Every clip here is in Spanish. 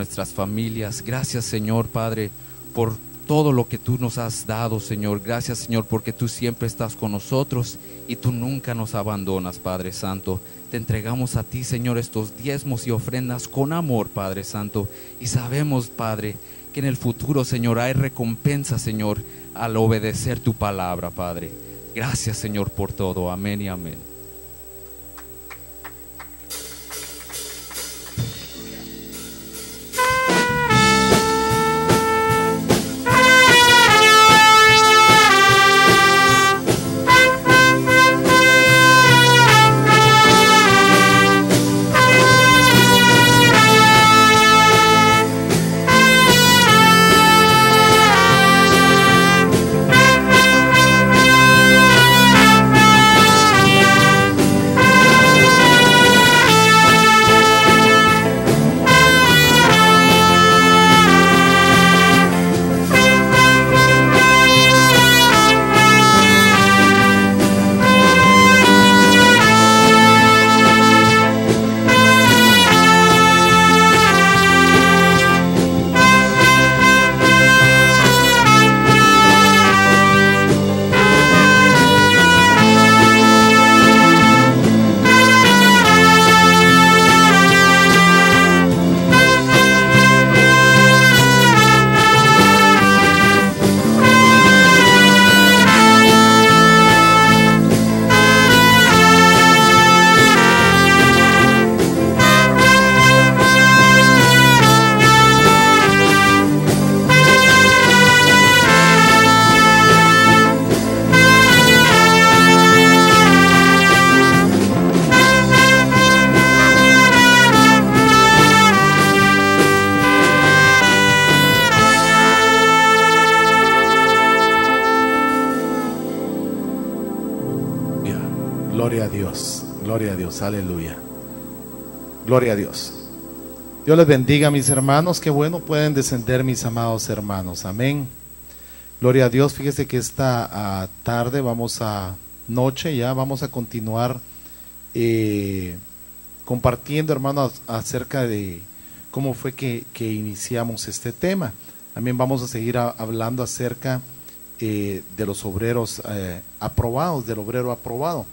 nuestras familias. Gracias, Señor Padre, por todo lo que tú nos has dado, Señor. Gracias, Señor, porque tú siempre estás con nosotros y tú nunca nos abandonas, Padre Santo. Te entregamos a ti, Señor, estos diezmos y ofrendas con amor, Padre Santo, y sabemos, Padre, que en el futuro, Señor, hay recompensa, Señor, al obedecer tu palabra, Padre. Gracias, Señor, por todo. Amén y amén. Gloria a Dios, aleluya. Gloria a Dios. Dios les bendiga, mis hermanos. Qué bueno pueden descender, mis amados hermanos. Amén. Gloria a Dios. Fíjese que esta tarde noche ya vamos a continuar compartiendo, hermanos, acerca de cómo fue que iniciamos este tema. También vamos a seguir hablando acerca de los obreros aprobados, del obrero aprobado.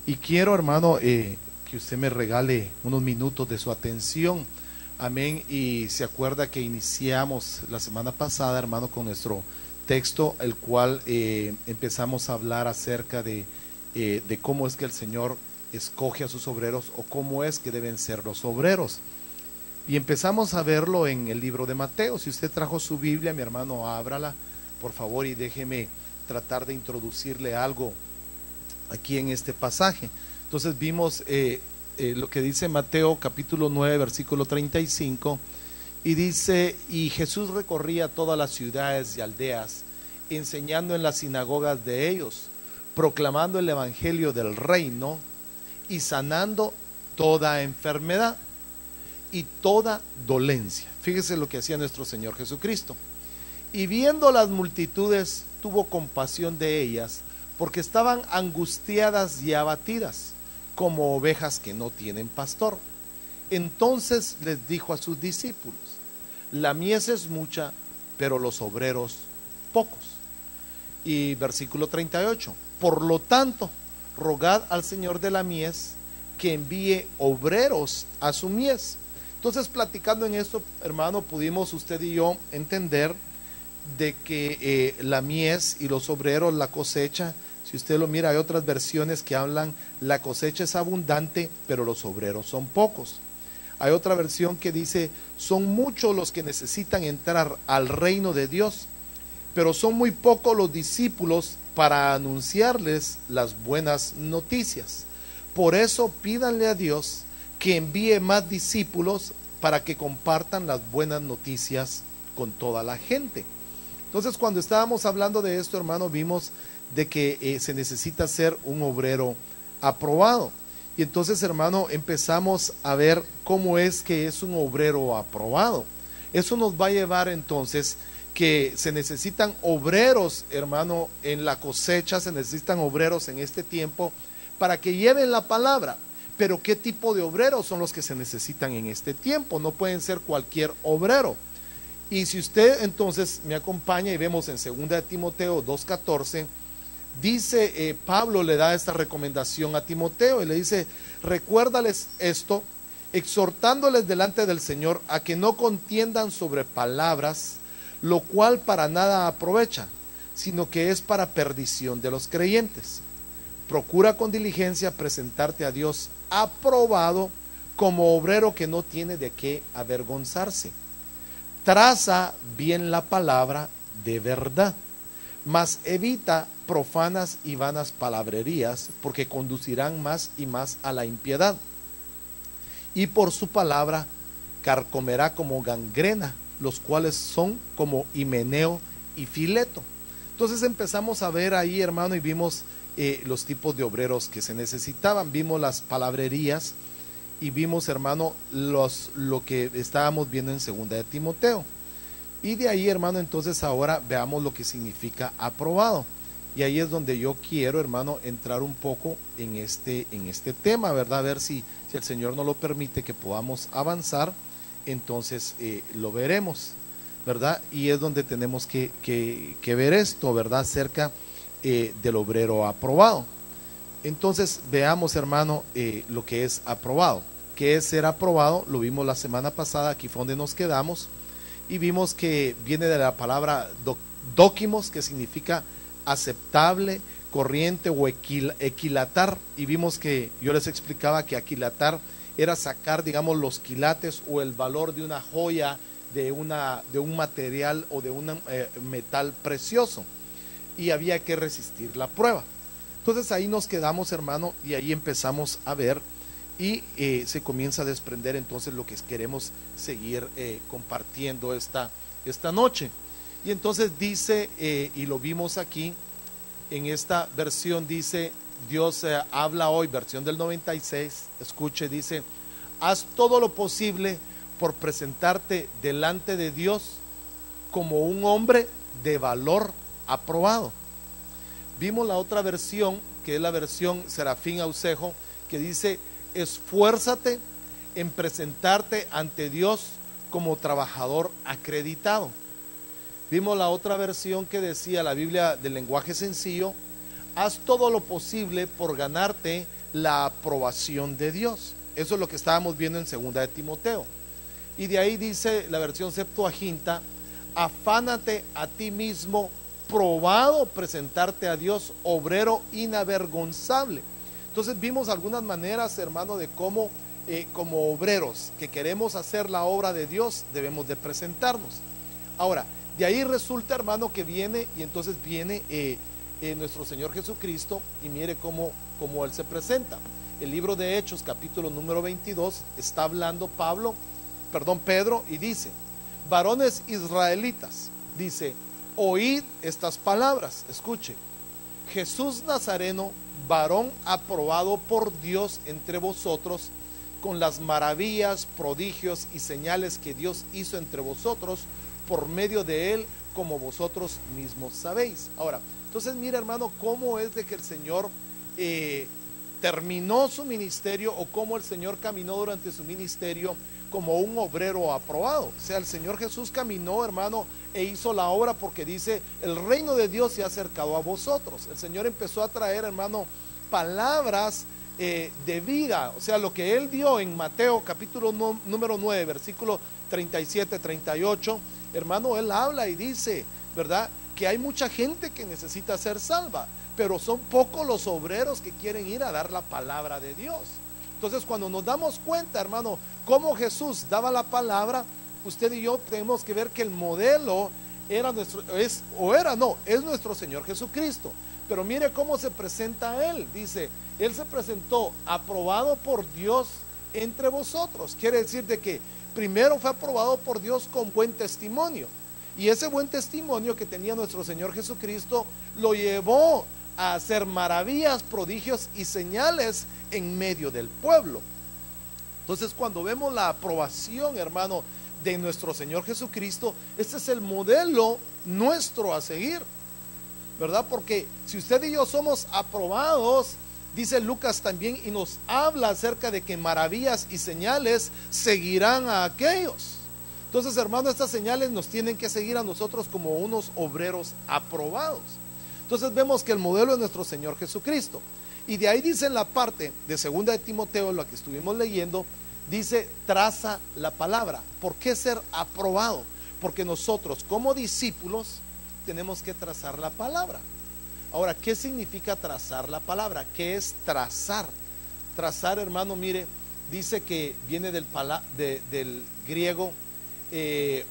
Y quiero, hermano, que usted me regale unos minutos de su atención. Amén. Y se acuerda que iniciamos la semana pasada, hermano, con nuestro texto, el cual empezamos a hablar acerca de cómo es que el Señor escoge a sus obreros, o cómo es que deben ser los obreros. Y empezamos a verlo en el libro de Mateo. Si usted trajo su Biblia, mi hermano, ábrala, por favor, y déjeme tratar de introducirle algo aquí en este pasaje. Entonces vimos lo que dice Mateo capítulo 9 versículo 35, y dice: y Jesús recorría todas las ciudades y aldeas, enseñando en las sinagogas de ellos, proclamando el evangelio del reino y sanando toda enfermedad y toda dolencia. Fíjese lo que hacía nuestro Señor Jesucristo. Y viendo las multitudes, tuvo compasión de ellas, porque estaban angustiadas y abatidas, como ovejas que no tienen pastor. Entonces les dijo a sus discípulos: la mies es mucha, pero los obreros pocos. Y versículo 38: por lo tanto, rogad al Señor de la mies que envíe obreros a su mies. Entonces, platicando en esto, hermano, pudimos usted y yo entender de que la mies y los obreros, la cosecha, si usted lo mira, hay otras versiones que hablan: la cosecha es abundante, pero los obreros son pocos. Hay otra versión que dice: son muchos los que necesitan entrar al reino de Dios, pero son muy pocos los discípulos para anunciarles las buenas noticias. Por eso pídanle a Dios que envíe más discípulos para que compartan las buenas noticias con toda la gente. Entonces, cuando estábamos hablando de esto, hermano, vimos de que se necesita ser un obrero aprobado. Y entonces, hermano, empezamos a ver cómo es que es un obrero aprobado. Eso nos va a llevar entonces que se necesitan obreros, hermano, en la cosecha, se necesitan obreros en este tiempo para que lleven la palabra. Pero ¿qué tipo de obreros son los que se necesitan en este tiempo? No pueden ser cualquier obrero. Y si usted entonces me acompaña y vemos en 2 de Timoteo 2:14, dice Pablo le da esta recomendación a Timoteo y le dice: recuérdales esto, exhortándoles delante del Señor a que no contiendan sobre palabras, lo cual para nada aprovecha, sino que es para perdición de los creyentes. Procura con diligencia presentarte a Dios aprobado, como obrero que no tiene de qué avergonzarse. Traza bien la palabra de verdad, mas evita profanas y vanas palabrerías, porque conducirán más y más a la impiedad. Y por su palabra carcomerá como gangrena, los cuales son como Himeneo y Fileto. Entonces empezamos a ver ahí, hermano, y vimos los tipos de obreros que se necesitaban. Vimos las palabrerías y vimos, hermano, lo que estábamos viendo en 2 de Timoteo. Y de ahí, hermano, entonces ahora veamos lo que significa aprobado. Y ahí es donde yo quiero, hermano, entrar un poco en este tema, ¿verdad? A ver si el Señor nos lo permite que podamos avanzar, entonces lo veremos, ¿verdad? Y es donde tenemos que ver esto, ¿verdad? Acerca del obrero aprobado. Entonces veamos, hermano, lo que es aprobado. ¿Qué es ser aprobado? Lo vimos la semana pasada, aquí fue donde nos quedamos, y vimos que viene de la palabra dóquimos, que significa aceptable, corriente o equilatar, y vimos que yo les explicaba que aquilatar era sacar, digamos, los quilates o el valor de una joya, de un material o de un metal precioso, y había que resistir la prueba. Entonces ahí nos quedamos, hermano, y ahí empezamos a ver y se comienza a desprender entonces lo que queremos seguir compartiendo esta noche. Y entonces dice, y lo vimos aquí en esta versión, dice: Dios habla hoy, versión del 96, escuche, dice: haz todo lo posible por presentarte delante de Dios como un hombre de valor aprobado. Vimos la otra versión, que es la versión Serafín Aucejo, que dice: esfuérzate en presentarte ante Dios como trabajador acreditado. Vimos la otra versión que decía, la Biblia del lenguaje sencillo: haz todo lo posible por ganarte la aprobación de Dios. Eso es lo que estábamos viendo en 2 de Timoteo. Y de ahí dice la versión Septuaginta: afánate a ti mismo, probado presentarte a Dios, obrero inavergonzable. Entonces vimos algunas maneras, hermano, de cómo como obreros que queremos hacer la obra de Dios debemos de presentarnos. Ahora, de ahí resulta, hermano, que viene, y entonces viene nuestro Señor Jesucristo, y mire cómo Él se presenta. El libro de Hechos, capítulo número 22, está hablando Pedro, y dice: varones israelitas, dice, oíd estas palabras. Escuche: Jesús Nazareno, varón aprobado por Dios entre vosotros, con las maravillas, prodigios y señales que Dios hizo entre vosotros por medio de él, como vosotros mismos sabéis. Ahora, entonces mira, hermano, cómo es de que el Señor terminó su ministerio, o cómo el Señor caminó durante su ministerio como un obrero aprobado. O sea, el Señor Jesús caminó, hermano, e hizo la obra, porque dice: el reino de Dios se ha acercado a vosotros. El Señor empezó a traer, hermano, palabras de vida. O sea, lo que Él dio en Mateo capítulo número 9, versículo 37, 38, hermano, Él habla y dice, ¿verdad?, que hay mucha gente que necesita ser salva, pero son pocos los obreros que quieren ir a dar la palabra de Dios. Entonces, cuando nos damos cuenta, hermano, cómo Jesús daba la palabra, usted y yo tenemos que ver que el modelo es nuestro Señor Jesucristo. Pero mire cómo se presenta Él. Dice: Él se presentó aprobado por Dios entre vosotros. Quiere decir de que primero fue aprobado por Dios con buen testimonio. Y ese buen testimonio que tenía nuestro Señor Jesucristo lo llevó a hacer maravillas, prodigios y señales en medio del pueblo. Entonces, cuando vemos la aprobación, hermano, de nuestro Señor Jesucristo, este es el modelo nuestro a seguir, ¿verdad? Porque si usted y yo somos aprobados, Dice Lucas también y nos habla acerca de que maravillas y señales seguirán a aquellos. Entonces, hermano, estas señales nos tienen que seguir a nosotros como unos obreros aprobados. Entonces vemos que el modelo es nuestro Señor Jesucristo. Y de ahí dice en la parte de 2 de Timoteo, la que estuvimos leyendo, dice, traza la palabra. ¿Por qué ser aprobado? Porque nosotros como discípulos tenemos que trazar la palabra. Ahora, ¿qué significa trazar la palabra? ¿Qué es trazar? Trazar, hermano, mire, dice que viene del griego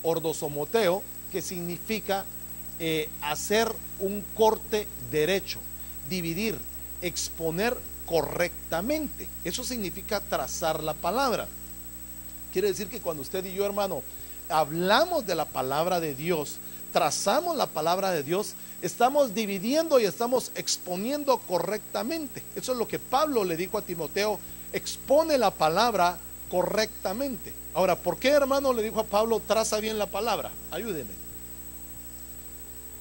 ordosomoteo, que significa hacer un corte derecho, dividir, exponer correctamente. Eso significa trazar la palabra. Quiere decir que cuando usted y yo, hermano, hablamos de la palabra de Dios, trazamos la palabra de Dios, estamos dividiendo y estamos exponiendo correctamente. Eso es lo que Pablo le dijo a Timoteo: expone la palabra correctamente. Ahora, ¿por qué, hermano, le dijo a Pablo, traza bien la palabra? Ayúdeme.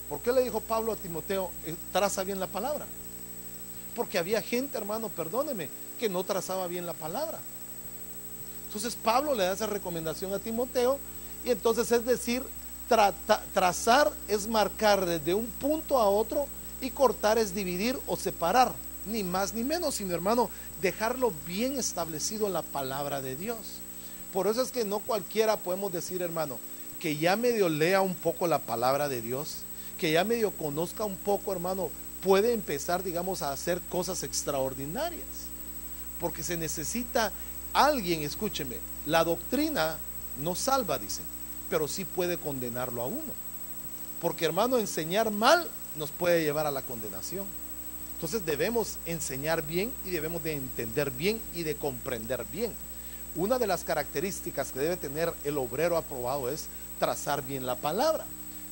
¿Por qué le dijo Pablo a Timoteo, traza bien la palabra? Porque había gente, hermano, perdóneme, que no trazaba bien la palabra. Entonces Pablo le da esa recomendación a Timoteo, y entonces es decir, trazar es marcar desde un punto a otro, y cortar es dividir o separar, ni más ni menos, sino, hermano, dejarlo bien establecido en la palabra de Dios. Por eso es que no cualquiera podemos decir, hermano, que ya medio lea un poco la palabra de Dios, que ya medio conozca un poco, hermano, puede empezar, digamos, a hacer cosas extraordinarias, porque se necesita alguien. Escúcheme, la doctrina no salva, dice, pero sí puede condenarlo a uno, porque, hermano, enseñar mal nos puede llevar a la condenación. Entonces debemos enseñar bien, y debemos de entender bien y de comprender bien. Una de las características que debe tener el obrero aprobado es trazar bien la palabra.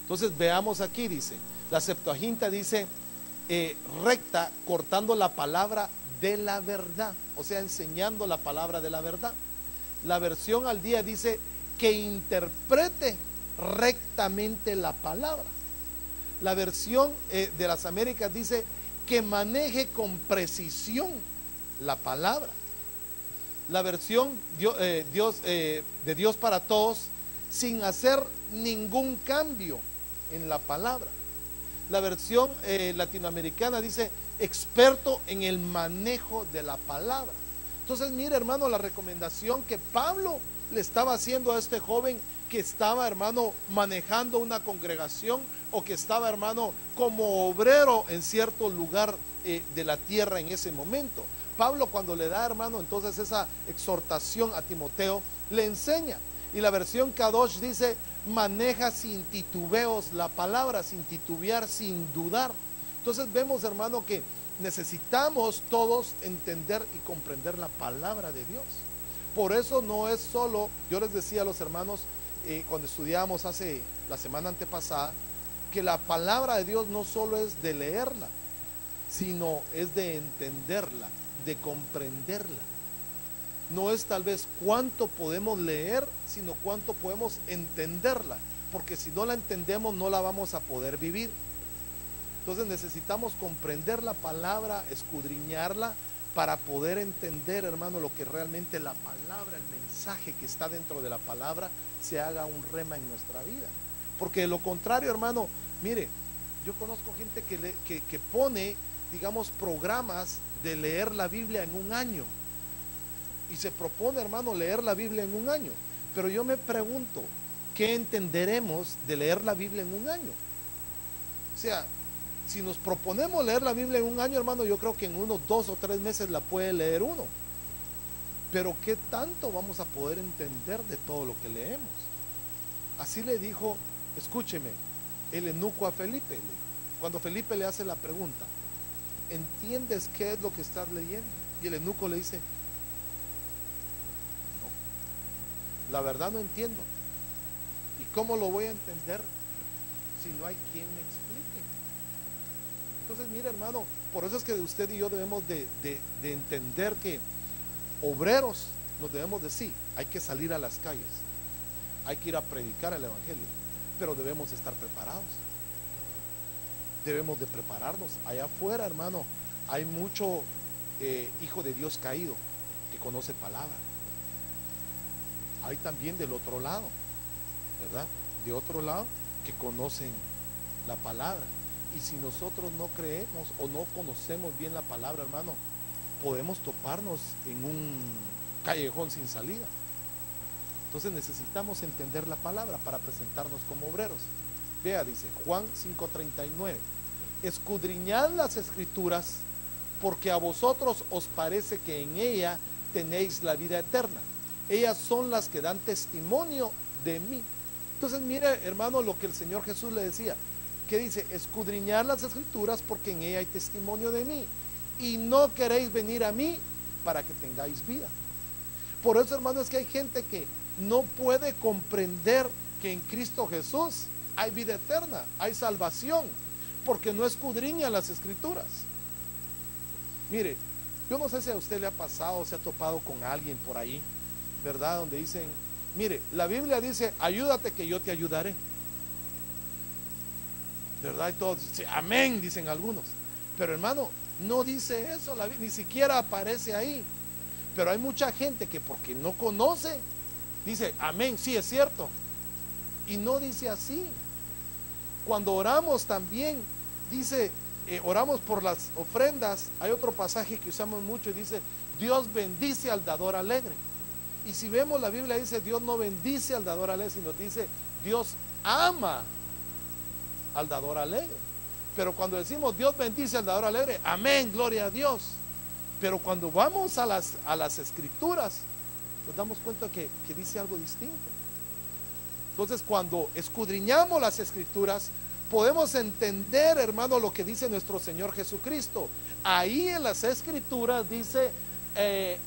Entonces veamos aquí, dice, la Septuaginta dice recta, cortando la palabra de la verdad, o sea, enseñando la palabra de la verdad. La versión al día dice que interprete rectamente la palabra. La versión de las Américas dice que maneje con precisión la palabra. La versión de Dios para Todos, sin hacer ningún cambio en la palabra. La versión latinoamericana dice experto en el manejo de la palabra. Entonces, mire, hermano, la recomendación que Pablo le estaba haciendo a este joven que estaba, hermano, manejando una congregación, o que estaba, hermano, como obrero en cierto lugar de la tierra en ese momento. Pablo, cuando le da, hermano, entonces esa exhortación a Timoteo, le enseña. Y la versión Kadosh dice, maneja sin titubeos la palabra, sin titubear, sin dudar. Entonces vemos, hermano, que necesitamos todos entender y comprender la palabra de Dios. Por eso no es solo, yo les decía a los hermanos cuando estudiábamos la semana antepasada, que la palabra de Dios no solo es de leerla, sino es de entenderla, de comprenderla. No es tal vez cuánto podemos leer, sino cuánto podemos entenderla, porque si no la entendemos no la vamos a poder vivir. Entonces necesitamos comprender la palabra, escudriñarla, para poder entender, hermano, lo que realmente la palabra, el mensaje que está dentro de la palabra, se haga un rema en nuestra vida. Porque de lo contrario, hermano, mire, yo conozco gente que pone, digamos, programas de leer la Biblia en un año, y se propone, hermano, leer la Biblia en un año. Pero yo me pregunto, ¿qué entenderemos de leer la Biblia en un año? O sea, si nos proponemos leer la Biblia en un año, hermano, yo creo que en unos 2 o 3 meses la puede leer uno. Pero ¿qué tanto vamos a poder entender de todo lo que leemos? Así le dijo, escúcheme, el eunuco a Felipe. Cuando Felipe le hace la pregunta, ¿entiendes qué es lo que estás leyendo? Y el eunuco le dice, no, la verdad no entiendo. ¿Y cómo lo voy a entender si no hay quien me explique? Entonces, mire, hermano, por eso es que usted y yo debemos de entender que obreros nos debemos decir, hay que salir a las calles, hay que ir a predicar el evangelio, pero debemos estar preparados. Debemos de prepararnos. Allá afuera, hermano, hay mucho hijo de Dios caído que conoce palabra. Hay también del otro lado, ¿verdad? De otro lado que conocen la palabra. Y si nosotros no creemos o no conocemos bien la palabra, hermano, podemos toparnos en un callejón sin salida. Entonces necesitamos entender la palabra para presentarnos como obreros. Vea, dice Juan 5:39, escudriñad las escrituras, porque a vosotros os parece que en ella tenéis la vida eterna. Ellas son las que dan testimonio de mí. Entonces mire, hermano, lo que el Señor Jesús le decía, que dice, escudriñar las escrituras porque en ella hay testimonio de mí, y no queréis venir a mí para que tengáis vida. Por eso, hermano, es que hay gente que no puede comprender que en Cristo Jesús hay vida eterna, hay salvación, porque no escudriña las escrituras. Mire, yo no sé si a usted le ha pasado, se ha topado con alguien por ahí, ¿verdad? Donde dicen, mire, la Biblia dice, ayúdate que yo te ayudaré, ¿verdad? Y todos dicen, amén, dicen algunos. Pero hermano, no dice eso, ni siquiera aparece ahí. Pero hay mucha gente que porque no conoce, dice, amén, sí es cierto. Y no dice así. Cuando oramos también, dice, oramos por las ofrendas. Hay otro pasaje que usamos mucho y dice, Dios bendice al dador alegre. Y si vemos la Biblia dice, Dios no bendice al dador alegre, sino dice, Dios ama al dador alegre. Pero cuando decimos Dios bendice al dador alegre, amén, gloria a Dios. Pero cuando vamos a las escrituras, nos damos cuenta que dice algo distinto. Entonces, cuando escudriñamos las escrituras, podemos entender, hermano, lo que dice nuestro Señor Jesucristo. Ahí en las escrituras dice,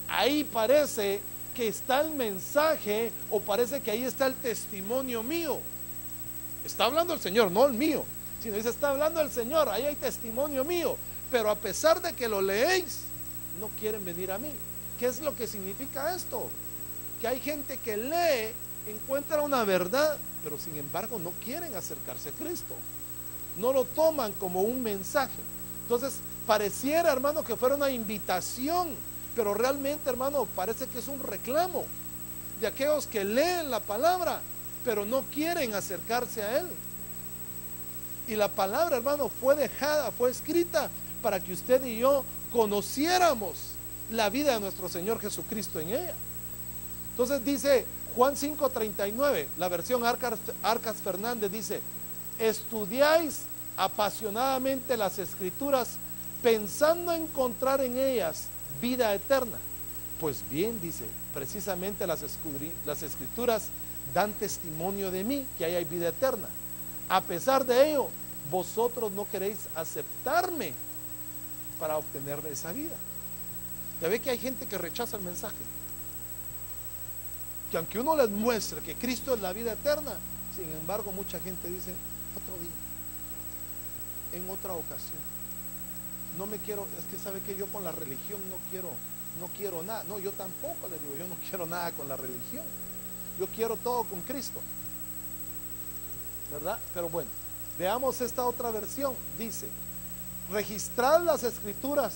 ahí parece que está el mensaje, o parece que ahí está el testimonio mío. Está hablando el Señor, no el mío, sino dice, está hablando el Señor, ahí hay testimonio mío. Pero a pesar de que lo leéis, no quieren venir a mí. ¿Qué es lo que significa esto? Que hay gente que lee, encuentra una verdad, pero sin embargo no quieren acercarse a Cristo, no lo toman como un mensaje. Entonces pareciera, hermano, que fuera una invitación, pero realmente, hermano, parece que es un reclamo de aquellos que leen la palabra, pero no quieren acercarse a Él. Y la palabra, hermano, fue dejada, fue escrita para que usted y yo conociéramos la vida de nuestro Señor Jesucristo en ella. Entonces dice Juan 5:39, la versión Arcas Fernández dice, estudiáis apasionadamente las escrituras pensando encontrar en ellas vida eterna. Pues bien, dice, precisamente las escrituras dan testimonio de mí, que ahí hay vida eterna. A pesar de ello, vosotros no queréis aceptarme para obtener esa vida. Ya ve que hay gente que rechaza el mensaje, que aunque uno les muestre que Cristo es la vida eterna, sin embargo mucha gente dice, otro día, en otra ocasión, no me quiero, es que sabe que yo con la religión no quiero nada. No, yo tampoco le digo, yo no quiero nada con la religión, yo quiero todo con Cristo, ¿verdad? Pero bueno, veamos esta otra versión. Dice, registrad las escrituras,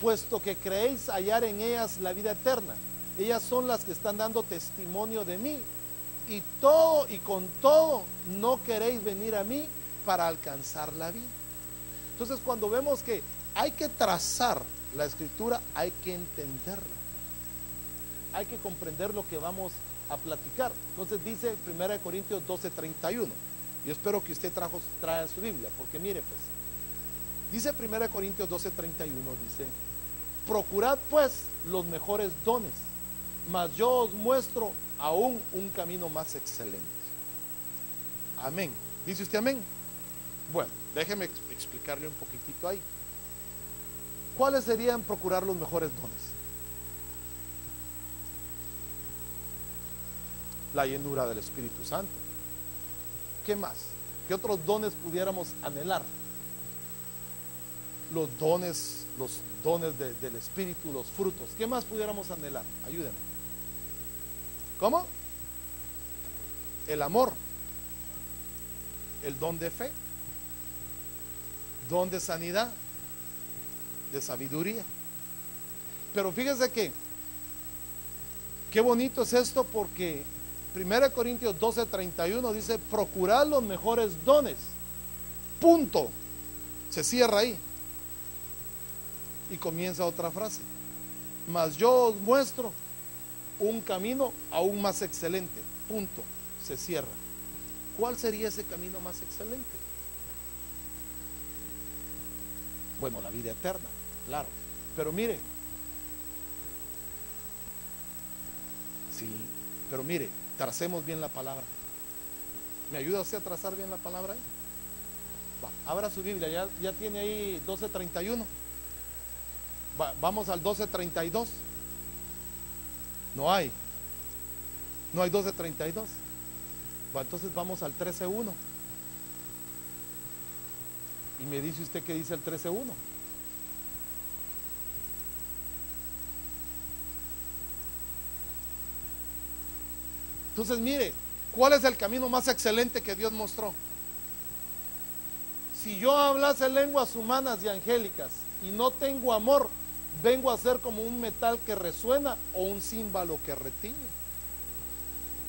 puesto que creéis hallar en ellas la vida eterna. Ellas son las que están dando testimonio de mí, y con todo no queréis venir a mí para alcanzar la vida. Entonces, cuando vemos que hay que trazar la escritura, hay que entenderla, hay que comprender lo que vamos a platicar. Entonces dice 1 Corintios 12:31. Yo espero que usted trae su Biblia, porque mire, pues dice 1 Corintios 12:31, dice, procurad pues los mejores dones, mas yo os muestro aún un camino más excelente. Amén. ¿Dice usted amén? Bueno, déjeme explicarle un poquitito ahí. ¿Cuáles serían procurar los mejores dones? La llenura del Espíritu Santo. ¿Qué más? ¿Qué otros dones pudiéramos anhelar? Los dones del Espíritu, los frutos. ¿Qué más pudiéramos anhelar? Ayúdenme. ¿Cómo? El amor, el don de fe, don de sanidad, de sabiduría, Pero fíjese que qué bonito es esto, porque 1 Corintios 12:31 dice: procurad los mejores dones. Punto. Se cierra ahí. Y comienza otra frase: mas yo os muestro un camino aún más excelente. Punto. Se cierra. ¿Cuál sería ese camino más excelente? Bueno, la vida eterna, claro. Pero mire, sí, pero mire, tracemos bien la palabra. ¿Me ayuda usted a trazar bien la palabra ahí? Va, abra su Biblia, ya tiene ahí 12:31. Vamos al 12:32. No hay 12:32. Va, entonces vamos al 13:1. Y me dice usted qué dice el 13:1. Entonces mire, ¿cuál es el camino más excelente que Dios mostró? Si yo hablase lenguas humanas y angélicas y no tengo amor, vengo a ser como un metal que resuena o un címbalo que retiñe.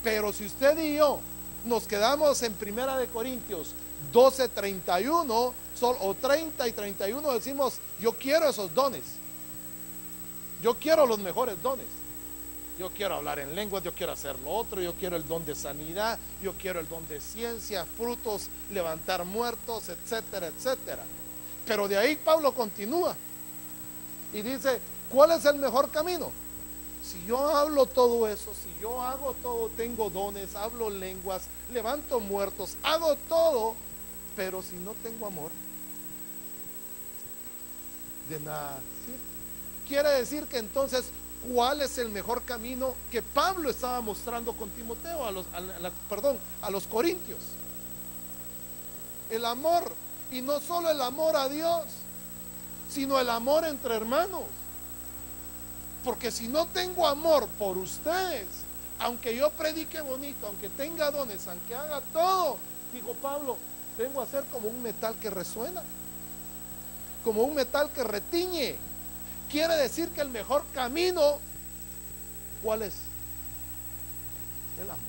Pero si usted y yo nos quedamos en 1 Corintios 12:31 o 30 y 31, decimos: yo quiero esos dones, yo quiero los mejores dones, yo quiero hablar en lenguas, yo quiero hacer lo otro, yo quiero el don de sanidad, yo quiero el don de ciencia, frutos, levantar muertos, etcétera, etcétera. Pero de ahí Pablo continúa y dice: ¿cuál es el mejor camino? Si yo hablo todo eso, si yo hago todo, tengo dones, hablo lenguas, levanto muertos, hago todo, pero si no tengo amor, de nada sirve. Quiere decir que entonces, ¿cuál es el mejor camino que Pablo estaba mostrando con Timoteo, a los corintios? El amor, y no solo el amor a Dios, sino el amor entre hermanos. Porque si no tengo amor por ustedes, aunque yo predique bonito, aunque tenga dones, aunque haga todo, dijo Pablo, vengo a ser como un metal que resuena, como un metal que retiñe. Quiere decir que el mejor camino, ¿cuál es? El amor.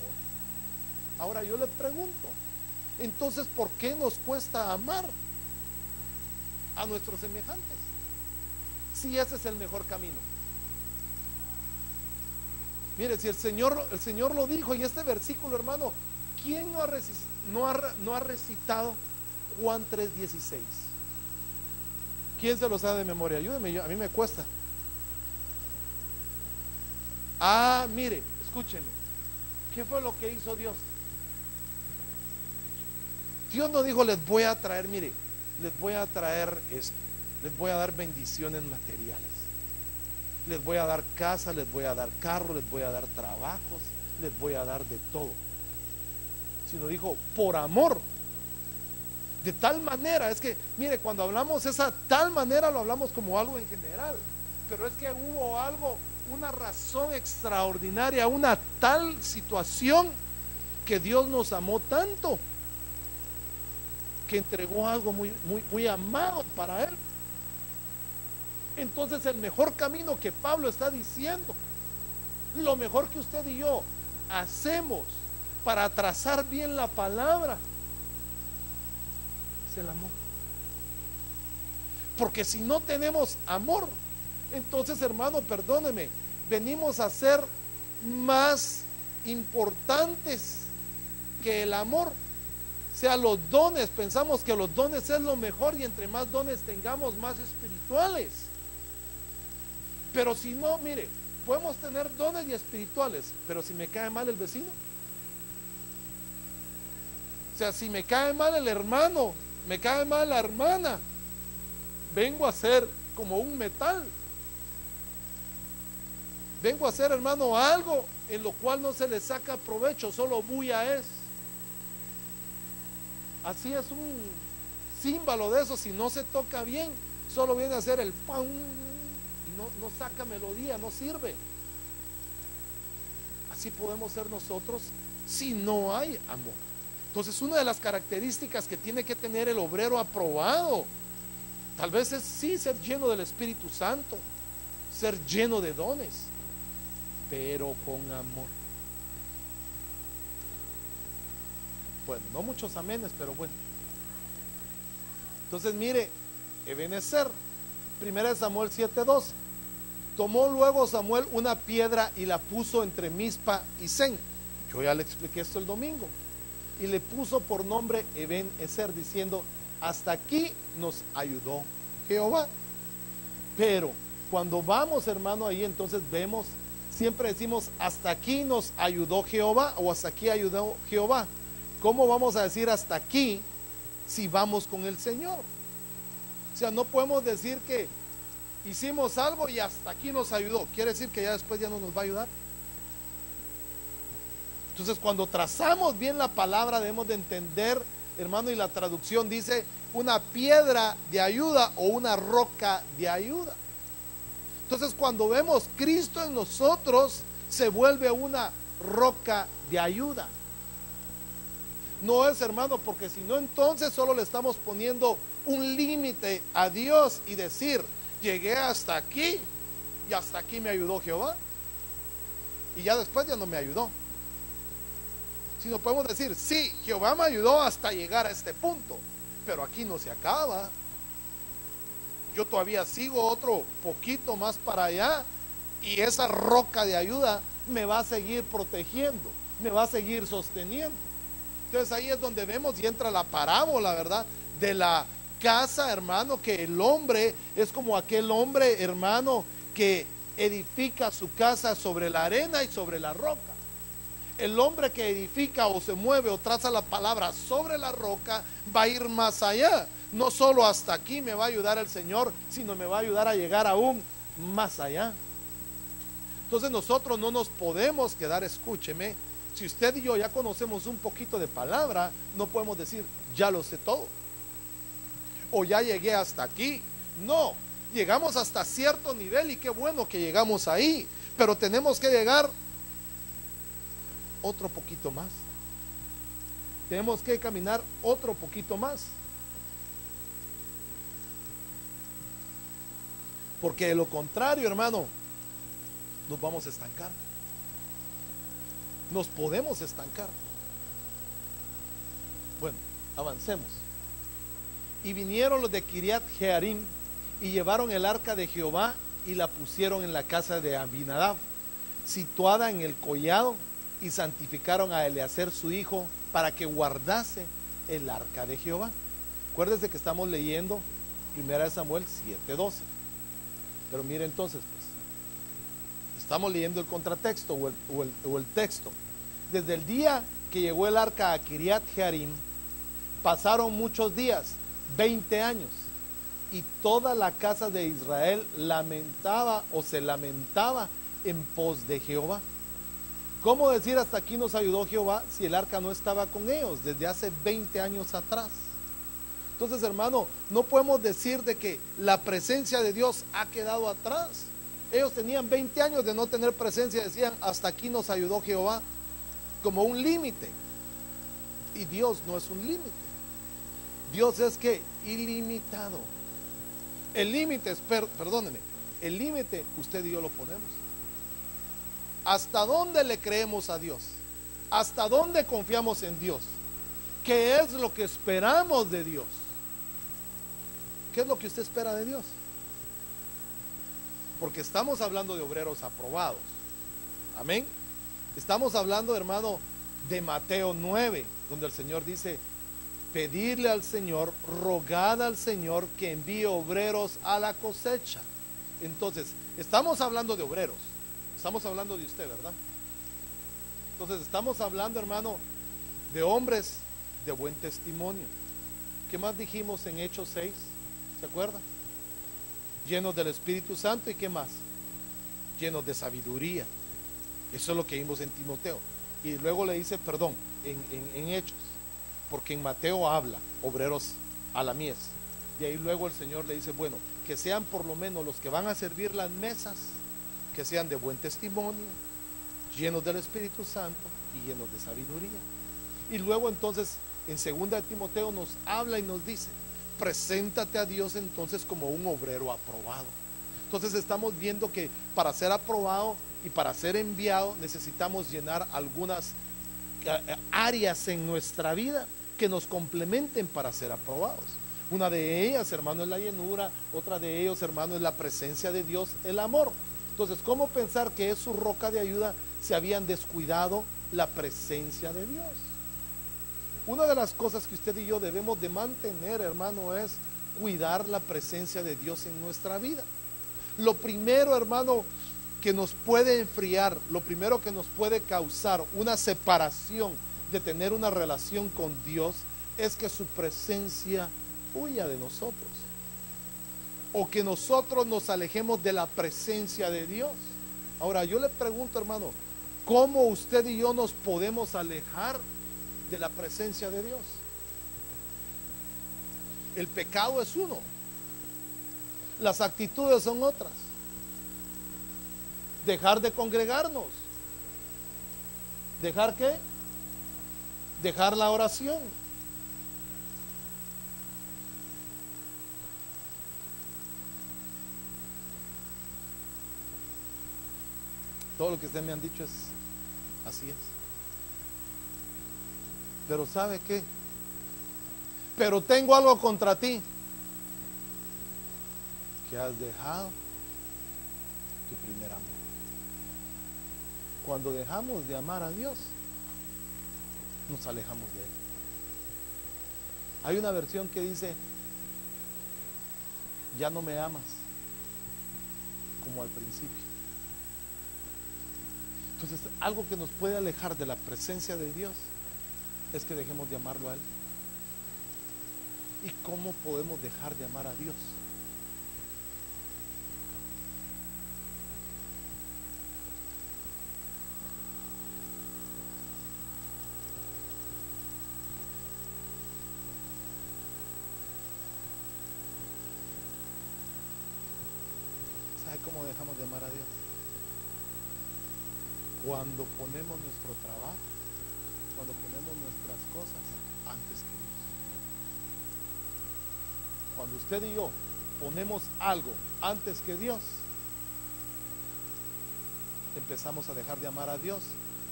Ahora yo le pregunto, entonces, ¿por qué nos cuesta amar a nuestros semejantes? Si ese es el mejor camino. Mire, si el Señor lo dijo en este versículo, hermano, ¿quién no ha recitado Juan 3:16? ¿Quién se lo sabe de memoria? Ayúdeme, a mí me cuesta. Mire, escúcheme. ¿Qué fue lo que hizo Dios? Dios no dijo: les voy a traer, mire, les voy a traer esto, les voy a dar bendiciones materiales, les voy a dar casa, les voy a dar carro, les voy a dar trabajos, les voy a dar de todo. Sino dijo: por amor. De tal manera, es que, mire, cuando hablamos esa tal manera, lo hablamos como algo en general, pero es que hubo algo, una razón extraordinaria, una tal situación que Dios nos amó tanto que entregó algo muy, muy, muy amado para Él. Entonces, el mejor camino que Pablo está diciendo, lo mejor que usted y yo hacemos para trazar bien la palabra, es el amor. Porque si no tenemos amor, entonces, hermano, perdóneme, venimos a ser más importantes que el amor. O sea, los dones, pensamos que los dones es lo mejor, y entre más dones tengamos, más espirituales. Pero si no, mire, podemos tener dones y espirituales, pero si me cae mal el vecino, o sea, si me cae mal el hermano, me cae mal la hermana, vengo a ser como un metal. Vengo a ser, hermano, algo en lo cual no se le saca provecho, solo bulla es. Así es un címbalo de eso, si no se toca bien, solo viene a ser el pan y no saca melodía, no sirve. Así podemos ser nosotros si no hay amor. Entonces, una de las características que tiene que tener el obrero aprobado, tal vez es sí ser lleno del Espíritu Santo, ser lleno de dones, pero con amor. Bueno, no muchos amenes, pero bueno. Entonces mire, Ebenezer, 1 Samuel 7:12. Tomó luego Samuel una piedra y la puso entre Mizpa y Sen. Yo ya le expliqué esto el domingo. Y le puso por nombre Ebenezer, diciendo: hasta aquí nos ayudó Jehová. Pero cuando vamos, hermano, ahí entonces vemos, siempre decimos hasta aquí nos ayudó Jehová o hasta aquí ayudó Jehová. ¿Cómo vamos a decir hasta aquí si vamos con el Señor? O sea, no podemos decir que hicimos algo y hasta aquí nos ayudó. Quiere decir que ya después ya no nos va a ayudar. Entonces, cuando trazamos bien la palabra, debemos de entender, hermano, y la traducción dice una piedra de ayuda o una roca de ayuda. Entonces, cuando vemos Cristo en nosotros, se vuelve una roca de ayuda. No es, hermano, porque si no, entonces solo le estamos poniendo un límite a Dios y decir: llegué hasta aquí y hasta aquí me ayudó Jehová, y ya después ya no me ayudó. Si no, podemos decir: sí, Jehová me ayudó hasta llegar a este punto, pero aquí no se acaba. Yo todavía sigo otro poquito más para allá, y esa roca de ayuda me va a seguir protegiendo, me va a seguir sosteniendo. Entonces ahí es donde vemos y entra la parábola, ¿verdad? De la casa, hermano, que el hombre es como aquel hombre, hermano, que edifica su casa sobre la arena y sobre la roca. El hombre que edifica o se mueve o traza la palabra sobre la roca va a ir más allá. No solo hasta aquí me va a ayudar el Señor, sino me va a ayudar a llegar aún más allá. Entonces nosotros no nos podemos quedar, escúcheme, si usted y yo ya conocemos un poquito de palabra, no podemos decir: ya lo sé todo, o ya llegué hasta aquí. No, llegamos hasta cierto nivel y qué bueno que llegamos ahí, pero tenemos que llegar otro poquito más. Tenemos que caminar otro poquito más, porque de lo contrario, hermano, nos vamos a estancar. Nos podemos estancar. Bueno, avancemos. Y vinieron los de Kiriat Jearim y llevaron el arca de Jehová y la pusieron en la casa de Abinadab, situada en el collado, y santificaron a Eleazar su hijo para que guardase el arca de Jehová. Acuérdense que estamos leyendo 1 Samuel 7:12. Pero mire entonces, pues, estamos leyendo el contratexto o el texto. Desde el día que llegó el arca a Kiriat Jearim, pasaron muchos días, 20 años, y toda la casa de Israel lamentaba o se lamentaba en pos de Jehová. ¿Cómo decir hasta aquí nos ayudó Jehová si el arca no estaba con ellos desde hace 20 años atrás? Entonces, hermano, no podemos decir de que la presencia de Dios ha quedado atrás. Ellos tenían 20 años de no tener presencia, decían: hasta aquí nos ayudó Jehová, como un límite. Y Dios no es un límite. Dios es que ilimitado. El límite es, perdóneme, el límite usted y yo lo ponemos. ¿Hasta dónde le creemos a Dios? ¿Hasta dónde confiamos en Dios? ¿Qué es lo que esperamos de Dios? ¿Qué es lo que usted espera de Dios? Porque estamos hablando de obreros aprobados. Amén. Estamos hablando, hermano, de Mateo 9, donde el Señor dice: pedirle al Señor, rogad al Señor que envíe obreros a la cosecha. Entonces, estamos hablando de obreros. Estamos hablando de usted, ¿verdad? Entonces, estamos hablando, hermano, de hombres de buen testimonio. ¿Qué más dijimos en Hechos 6? ¿Se acuerdan? Llenos del Espíritu Santo. ¿Y qué más? Llenos de sabiduría. Eso es lo que vimos en Timoteo. Y luego le dice, perdón, en Hechos, porque en Mateo habla obreros a la mies. Y ahí luego el Señor le dice, bueno, que sean por lo menos los que van a servir las mesas, que sean de buen testimonio, llenos del Espíritu Santo y llenos de sabiduría. Y luego entonces en 2 Timoteo nos habla y nos dice: preséntate a Dios entonces como un obrero aprobado. Entonces estamos viendo que para ser aprobado y para ser enviado necesitamos llenar algunas áreas en nuestra vida que nos complementen para ser aprobados. Una de ellas, hermano, es la llenura. Otra de ellos, hermano, es la presencia de Dios, el amor. Entonces, ¿cómo pensar que es su roca de ayuda si habían descuidado la presencia de Dios? Una de las cosas que usted y yo debemos de mantener, hermano, es cuidar la presencia de Dios en nuestra vida. Lo primero, hermano, que nos puede enfriar, lo primero que nos puede causar una separación de tener una relación con Dios, es que su presencia huya de nosotros, o que nosotros nos alejemos de la presencia de Dios. Ahora yo le pregunto, hermano, ¿cómo usted y yo nos podemos alejar de la presencia de Dios? El pecado es uno, las actitudes son otras. Dejar de congregarnos. ¿Dejar qué? Dejar la oración. Todo lo que ustedes me han dicho es así es. Pero ¿sabe qué? Pero tengo algo contra ti, que has dejado tu primer amor. Cuando dejamos de amar a Dios, nos alejamos de Él. Hay una versión que dice: ya no me amas como al principio. Entonces, algo que nos puede alejar de la presencia de Dios es que dejemos de amarlo a Él. ¿Y cómo podemos dejar de amar a Dios? ¿Sabe cómo dejamos de amar a Dios? Cuando ponemos nuestro trabajo, cuando ponemos nuestras cosas antes que Dios. Cuando usted y yo ponemos algo antes que Dios, empezamos a dejar de amar a Dios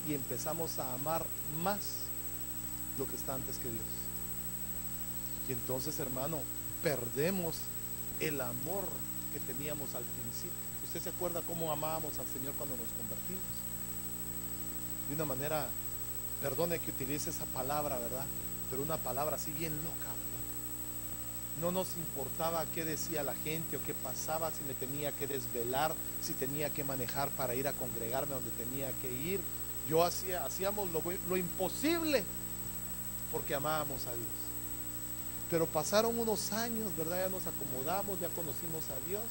y empezamos a amar más lo que está antes que Dios. Y entonces, hermano, perdemos el amor que teníamos al principio. ¿Usted se acuerda cómo amábamos al Señor cuando nos convertimos? De una manera, perdone que utilice esa palabra, ¿verdad? Pero una palabra así bien loca, ¿verdad? No nos importaba qué decía la gente o qué pasaba, si me tenía que desvelar, si tenía que manejar para ir a congregarme donde tenía que ir. Hacíamos lo imposible porque amábamos a Dios. Pero pasaron unos años, ¿verdad? Ya nos acomodamos, ya conocimos a Dios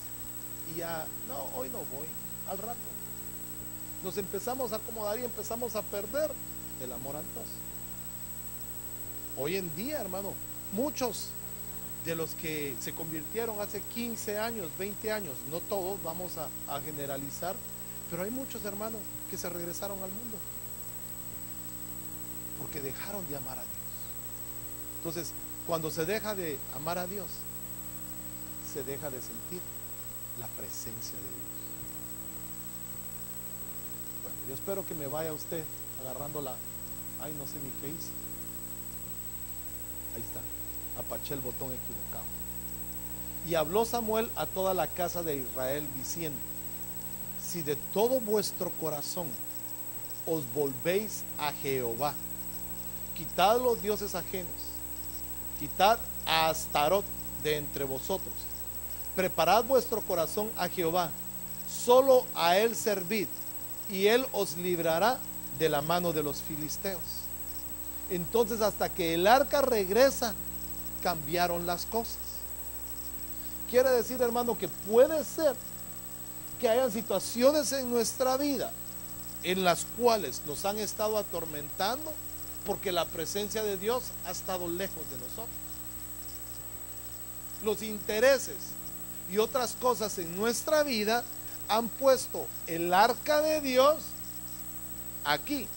y ya, no, hoy no voy, al rato. Nos empezamos a acomodar y empezamos a perder el amor a Dios. Hoy en día, hermano, muchos de los que se convirtieron hace 15 años, 20 años, no todos, vamos a generalizar, pero hay muchos, hermanos, que se regresaron al mundo porque dejaron de amar a Dios. Entonces, cuando se deja de amar a Dios, se deja de sentir la presencia de Dios. Bueno, yo espero que me vaya usted agarrando ay, no sé ni qué hice. Ahí está, apaché el botón equivocado. Y habló Samuel a toda la casa de Israel diciendo: si de todo vuestro corazón os volvéis a Jehová, quitad los dioses ajenos, quitad a Astarot de entre vosotros, preparad vuestro corazón a Jehová, solo a él servid, y él os librará de la mano de los filisteos. Entonces, hasta que el arca regresa, cambiaron las cosas. Quiere decir, hermano, que puede ser que hayan situaciones en nuestra vida en las cuales nos han estado atormentando porque la presencia de Dios ha estado lejos de nosotros. Los intereses y otras cosas en nuestra vida han puesto el arca de Dios aquí.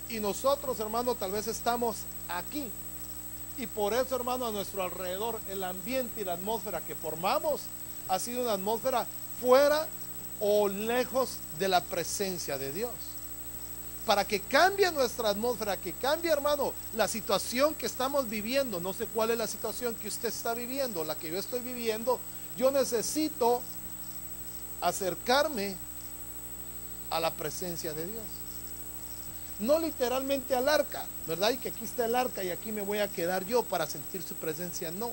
Y nosotros, hermano, tal vez estamos aquí. Y por eso, hermano, a nuestro alrededor, el ambiente y la atmósfera que formamos ha sido una atmósfera fuera o lejos de la presencia de Dios. Para que cambie nuestra atmósfera, que cambie, hermano, la situación que estamos viviendo. No sé cuál es la situación que usted está viviendo, la que yo estoy viviendo. Yo necesito acercarme a la presencia de Dios. No literalmente al arca, ¿verdad? Y que aquí está el arca y aquí me voy a quedar yo para sentir su presencia, no.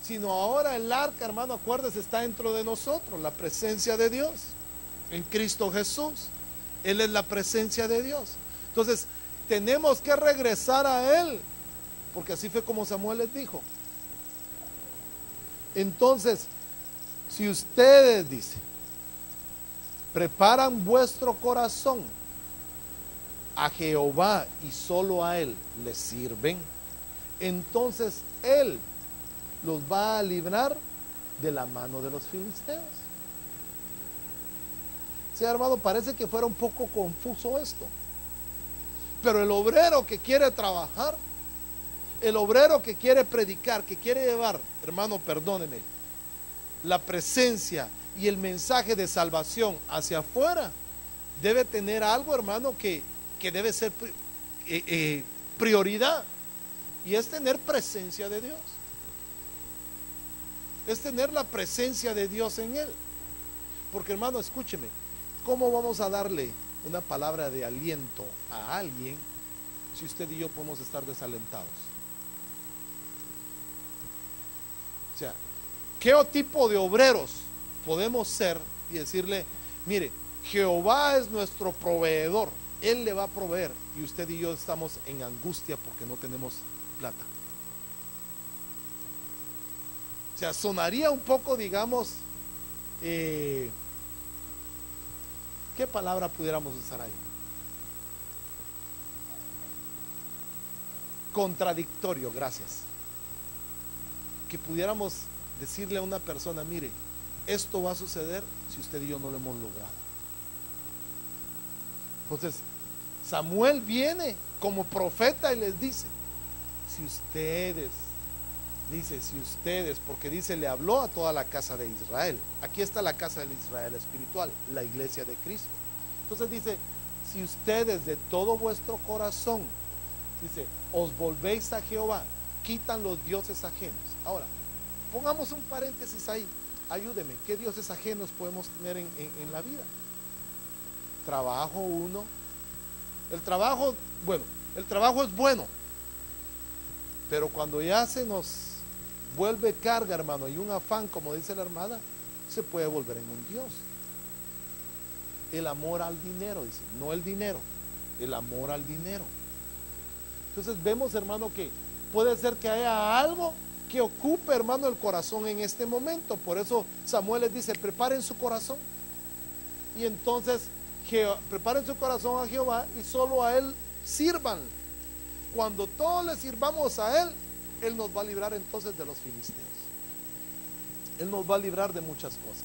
Sino ahora el arca, hermano, acuérdese, está dentro de nosotros, la presencia de Dios, en Cristo Jesús. Él es la presencia de Dios. Entonces, tenemos que regresar a Él, porque así fue como Samuel les dijo. Entonces, si ustedes, dice, preparan vuestro corazón a Jehová y solo a Él le sirven, entonces Él los va a librar de la mano de los filisteos. Sí, hermano, parece que fuera un poco confuso esto, pero el obrero que quiere trabajar, el obrero que quiere predicar, que quiere llevar, hermano, perdóneme, la presencia y el mensaje de salvación hacia afuera, debe tener algo, hermano, que debe ser prioridad, y es tener presencia de Dios, es tener la presencia de Dios en él. Porque, hermano, escúcheme, ¿cómo vamos a darle una palabra de aliento a alguien si usted y yo podemos estar desalentados? O sea, ¿qué tipo de obreros podemos ser y decirle, mire, Jehová es nuestro proveedor, Él le va a proveer, y usted y yo estamos en angustia porque no tenemos plata? O sea, sonaría un poco, digamos, ¿qué palabra pudiéramos usar ahí? Contradictorio, gracias. Que pudiéramos decirle a una persona, mire, esto va a suceder si usted y yo no lo hemos logrado. Entonces, Samuel viene como profeta y les dice, si ustedes, porque dice, le habló a toda la casa de Israel. Aquí está la casa de Israel espiritual, la iglesia de Cristo. Entonces dice, si ustedes de todo vuestro corazón, dice, os volvéis a Jehová, quitan los dioses ajenos. Ahora, pongamos un paréntesis ahí, ayúdeme, ¿qué dioses ajenos podemos tener en la vida? Trabajo, uno. El trabajo es bueno, pero cuando ya se nos vuelve carga, hermano, y un afán, como dice la hermana, se puede volver en un Dios. El amor al dinero, dice, no el dinero, el amor al dinero. Entonces vemos, hermano, que puede ser que haya algo que ocupe, hermano, el corazón en este momento. Por eso Samuel les dice, preparen su corazón. Y entonces, preparen su corazón a Jehová y solo a Él sirvan. Cuando todos le sirvamos a Él, Él nos va a librar entonces de los filisteos. Él nos va a librar de muchas cosas.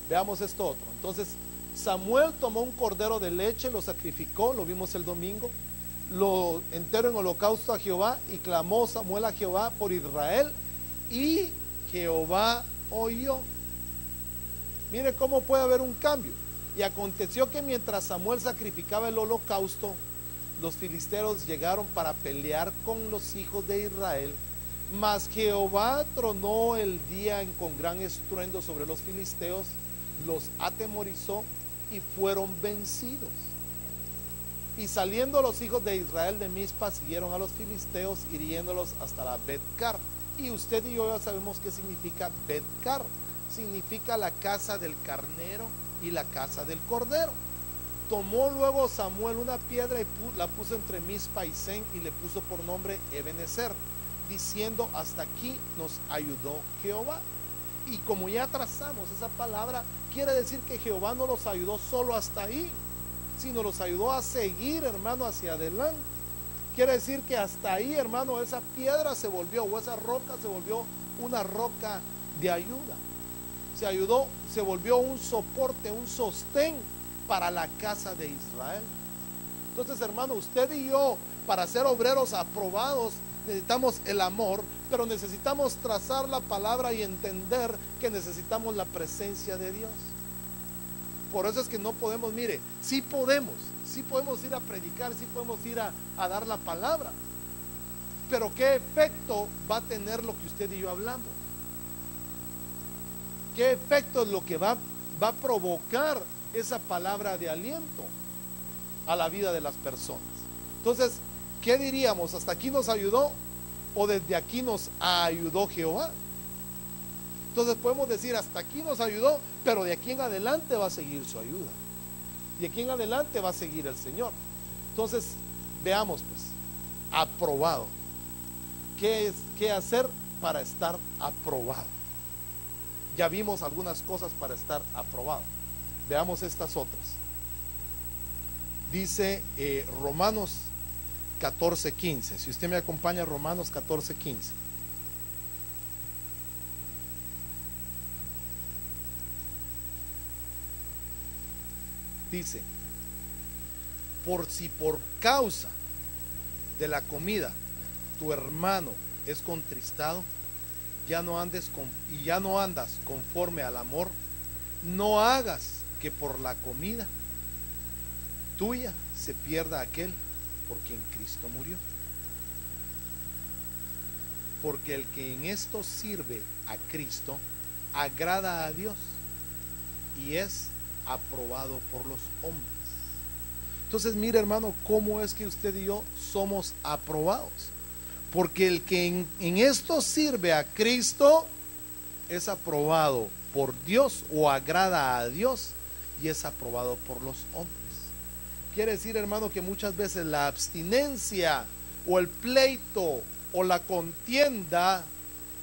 Veamos esto otro. Entonces, Samuel tomó un cordero de leche, lo sacrificó, lo vimos el domingo, lo entero en holocausto a Jehová, y clamó Samuel a Jehová por Israel, y Jehová oyó. Mire cómo puede haber un cambio. Y aconteció que mientras Samuel sacrificaba el holocausto, los filisteos llegaron para pelear con los hijos de Israel, mas Jehová tronó el día con gran estruendo sobre los filisteos, los atemorizó y fueron vencidos. Y saliendo los hijos de Israel de Mizpa, siguieron a los filisteos, hiriéndolos hasta la Bet-car. Y usted y yo ya sabemos qué significa Bet-car. Significa la casa del carnero y la casa del cordero. Tomó luego Samuel una piedra y la puso entre Mizpa y Sen, y le puso por nombre Ebenezer, diciendo, hasta aquí nos ayudó Jehová. Y como ya trazamos esa palabra, quiere decir que Jehová no los ayudó solo hasta ahí, sino los ayudó a seguir, hermano, hacia adelante. Quiere decir que hasta ahí, hermano, esa piedra se volvió, o esa roca se volvió una roca de ayuda. Se volvió un soporte, un sostén para la casa de Israel. Entonces, hermano, usted y yo, para ser obreros aprobados, necesitamos el amor, pero necesitamos trazar la palabra y entender que necesitamos la presencia de Dios. Por eso es que no podemos, mire, sí podemos ir a predicar, sí podemos ir a dar la palabra, pero ¿qué efecto va a tener lo que usted y yo hablamos? ¿Qué efecto es lo que va a provocar esa palabra de aliento a la vida de las personas? Entonces, ¿qué diríamos? ¿Hasta aquí nos ayudó o desde aquí nos ayudó Jehová? Entonces podemos decir, hasta aquí nos ayudó, pero de aquí en adelante va a seguir su ayuda. De aquí en adelante va a seguir el Señor. Entonces, veamos pues, aprobado. ¿Qué hacer para estar aprobado? Ya vimos algunas cosas para estar aprobado. Veamos estas otras. Dice Romanos 14:15. Si usted me acompaña, Romanos 14:15. Dice: por si por causa de la comida tu hermano es contristado, ya no andas conforme al amor, no hagas que por la comida tuya se pierda aquel por quien Cristo murió. Porque el que en esto sirve a Cristo agrada a Dios y es aprobado por los hombres. Entonces, mire, hermano, cómo es que usted y yo somos aprobados. Porque el que en esto sirve a Cristo es aprobado por Dios o agrada a Dios y es aprobado por los hombres. Quiere decir, hermano, que muchas veces la abstinencia o el pleito o la contienda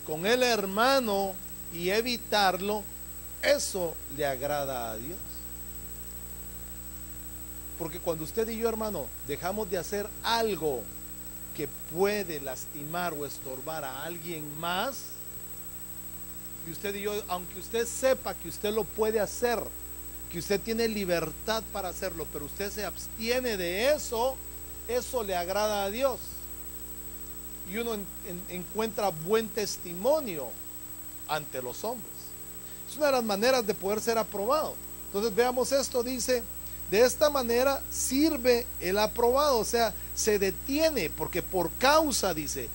con el hermano y evitarlo, eso le agrada a Dios. Porque cuando usted y yo, hermano, dejamos de hacer algo que puede lastimar o estorbar a alguien más, y usted y yo, aunque usted sepa que usted lo puede hacer, que usted tiene libertad para hacerlo, pero usted se abstiene de eso, eso le agrada a Dios. Y uno encuentra buen testimonio ante los hombres. Es una de las maneras de poder ser aprobado. Entonces veamos esto, dice: de esta manera sirve el aprobado, o sea, se detiene, porque por causa, dice,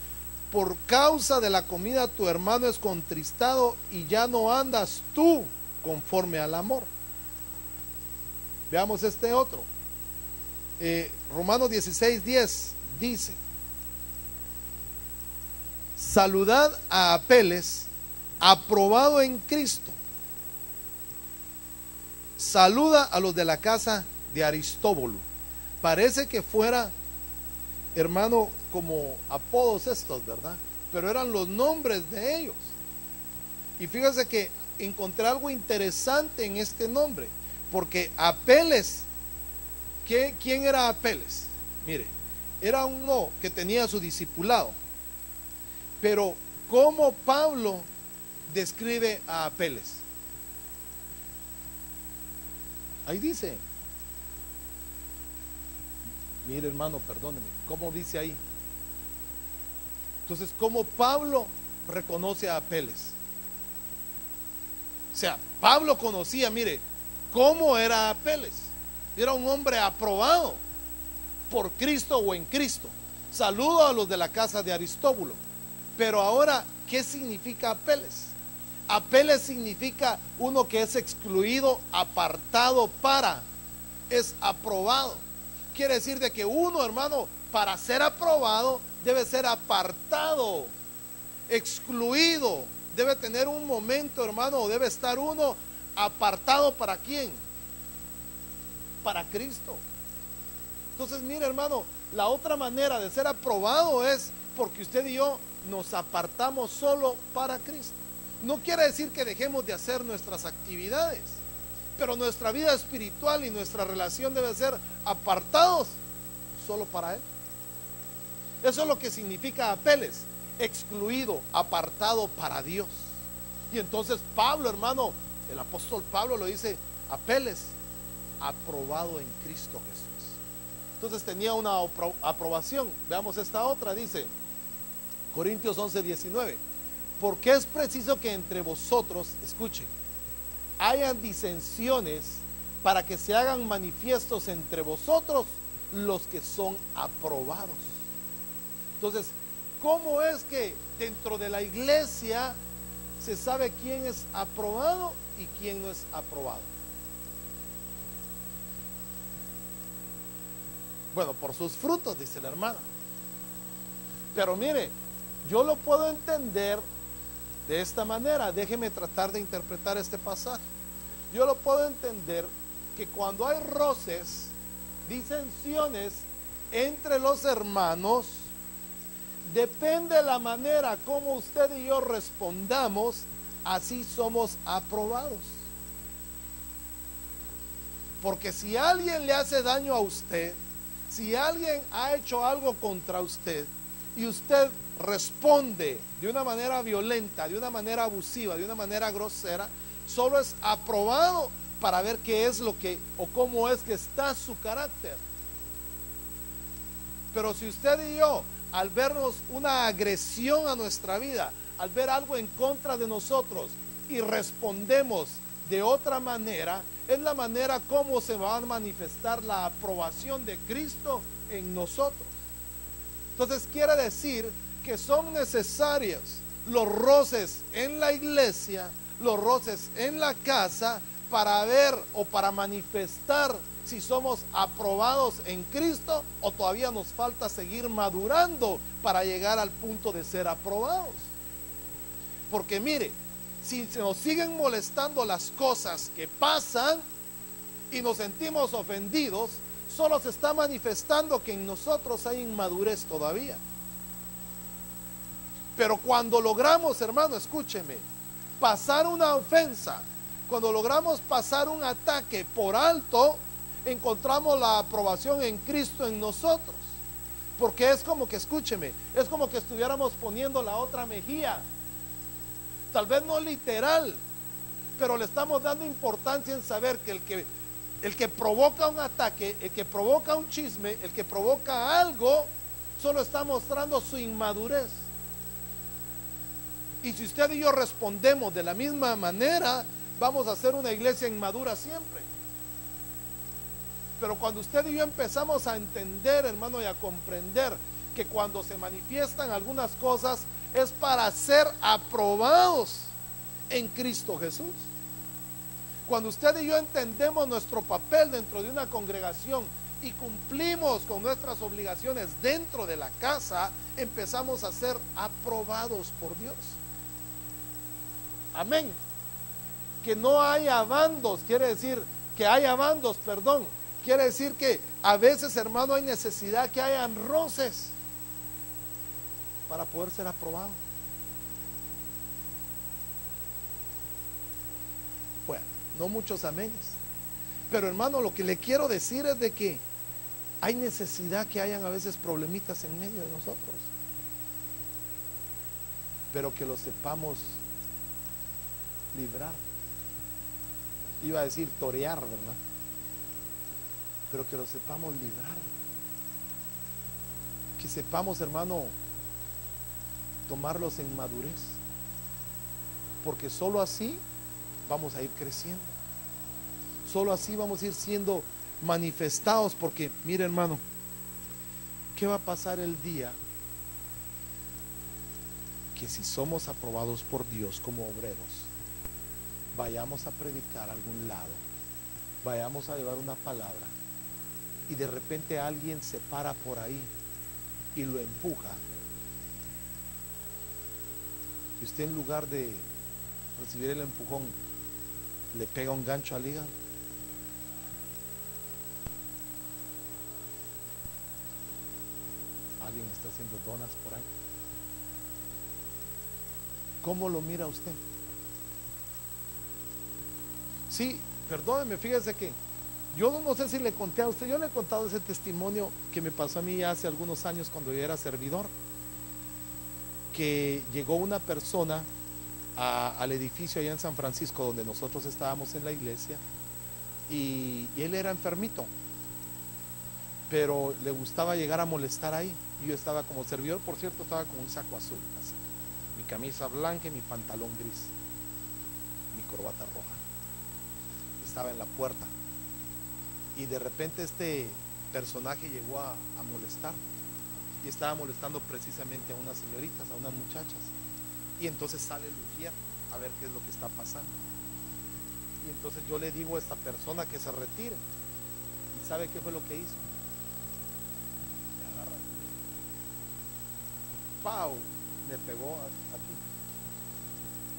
por causa de la comida tu hermano es contristado y ya no andas tú conforme al amor. Veamos este otro. Romanos 16:10 dice: saludad a Apeles, aprobado en Cristo. Saluda a los de la casa de Aristóbulo. Parece que fuera, hermano, como apodos estos, ¿verdad? Pero eran los nombres de ellos. Y fíjese que encontré algo interesante en este nombre, porque Apeles, ¿quién era Apeles? Mire, era uno que tenía su discipulado. Pero ¿cómo Pablo describe a Apeles? Ahí dice, mire, hermano, perdóneme, ¿cómo dice ahí? Entonces, ¿cómo Pablo reconoce a Apeles? O sea, Pablo conocía, mire, cómo era Apeles. Era un hombre aprobado por Cristo o en Cristo. Saludo a los de la casa de Aristóbulo. Pero ahora, ¿qué significa Apeles? Apeles significa uno que es excluido, apartado para, es aprobado. Quiere decir de que uno, hermano, para ser aprobado debe ser apartado, excluido, debe tener un momento, hermano, o debe estar uno apartado. ¿Para quién? Para Cristo. Entonces, mire, hermano, la otra manera de ser aprobado es porque usted y yo nos apartamos solo para Cristo. No quiere decir que dejemos de hacer nuestras actividades, pero nuestra vida espiritual y nuestra relación debe ser apartados solo para Él. Eso es lo que significa Apeles, excluido, apartado para Dios. Y entonces Pablo, hermano, el apóstol Pablo lo dice: Apeles, aprobado en Cristo Jesús. Entonces tenía una aprobación. Veamos esta otra, dice: Corintios 11:19. Porque es preciso que entre vosotros, escuchen, hayan disensiones para que se hagan manifiestos entre vosotros los que son aprobados. Entonces, ¿cómo es que dentro de la iglesia se sabe quién es aprobado y quién no es aprobado? Bueno, por sus frutos, dice la hermana. Pero mire, yo lo puedo entender de esta manera. Déjeme tratar de interpretar este pasaje. Yo lo puedo entender que cuando hay roces, disensiones entre los hermanos, depende de la manera como usted y yo respondamos, así somos aprobados. Porque si alguien le hace daño a usted, si alguien ha hecho algo contra usted y usted responde de una manera violenta, de una manera abusiva, de una manera grosera, solo es aprobado para ver qué es lo que o cómo es que está su carácter. Pero si usted y yo, al vernos una agresión a nuestra vida, al ver algo en contra de nosotros y respondemos de otra manera, es la manera como se va a manifestar la aprobación de Cristo en nosotros. Entonces quiere decir que son necesarios los roces en la iglesia, los roces en la casa, para ver o para manifestar si somos aprobados en Cristo o todavía nos falta seguir madurando para llegar al punto de ser aprobados. Porque mire, si se nos siguen molestando las cosas que pasan y nos sentimos ofendidos, solo se está manifestando que en nosotros hay inmadurez todavía. Pero cuando logramos, hermano, escúcheme, pasar una ofensa, cuando logramos pasar un ataque por alto, encontramos la aprobación en Cristo en nosotros. Porque es como que, escúcheme, es como que estuviéramos poniendo la otra mejilla. Tal vez no literal, pero le estamos dando importancia en saber que el que provoca un ataque, el que provoca un chisme, el que provoca algo, solo está mostrando su inmadurez. Y si usted y yo respondemos de la misma manera, vamos a ser una iglesia inmadura siempre. Pero cuando usted y yo empezamos a entender, hermano, y a comprender que cuando se manifiestan algunas cosas es para ser aprobados en Cristo Jesús. Cuando usted y yo entendemos nuestro papel dentro de una congregación y cumplimos con nuestras obligaciones dentro de la casa, empezamos a ser aprobados por Dios. Amén. Que no haya bandos, quiere decir que haya bandos, perdón. Quiere decir que a veces, hermano, hay necesidad que hayan roces para poder ser aprobado. Bueno, no muchos amenes. Pero, hermano, lo que le quiero decir es de que hay necesidad que hayan a veces problemitas en medio de nosotros. Pero que lo sepamos librar. Iba a decir torear, ¿verdad? Pero que lo sepamos librar. Que sepamos, hermano, tomarlos en madurez. Porque solo así vamos a ir creciendo. Solo así vamos a ir siendo manifestados. Porque, mire, hermano, ¿qué va a pasar el día que si somos aprobados por Dios como obreros, vayamos a predicar a algún lado, vayamos a llevar una palabra y de repente alguien se para por ahí y lo empuja, y usted en lugar de recibir el empujón le pega un gancho al hígado? Alguien está haciendo donas por ahí. ¿Cómo lo mira usted? Sí, perdóneme, fíjese que yo no sé si le conté a usted, yo le he contado ese testimonio que me pasó a mí hace algunos años cuando yo era servidor, que llegó una persona al edificio allá en San Francisco donde nosotros estábamos en la iglesia, y él era enfermito pero le gustaba llegar a molestar ahí. Y yo estaba como servidor, por cierto, estaba con un saco azul, así, mi camisa blanca y mi pantalón gris, mi corbata roja. Estaba en la puerta y de repente este personaje llegó a molestar, y estaba molestando precisamente a unas señoritas, a unas muchachas. Y entonces sale el ujier a ver qué es lo que está pasando. Y entonces yo le digo a esta persona que se retire. ¿Y sabe qué fue lo que hizo? Me agarra aquí. ¡Pau! Me pegó aquí,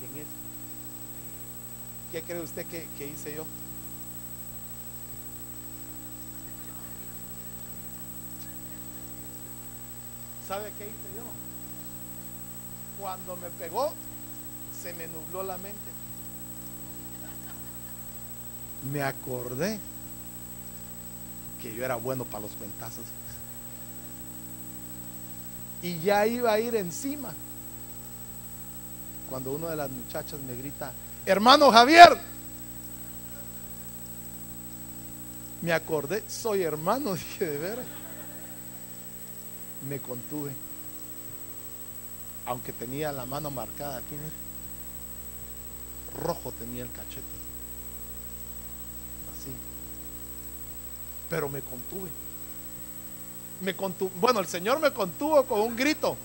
en esto. ¿Qué cree usted que hice yo? ¿Sabe qué hice yo? Cuando me pegó, se me nubló la mente. Me acordé que yo era bueno para los cuentazos. Y ya iba a ir encima, cuando una de las muchachas me grita: hermano Javier. Me acordé, soy hermano, dije, de veras. Me contuve, aunque tenía la mano marcada aquí, rojo tenía el cachete, así, pero me contuve. Bueno, el Señor me contuvo con un grito,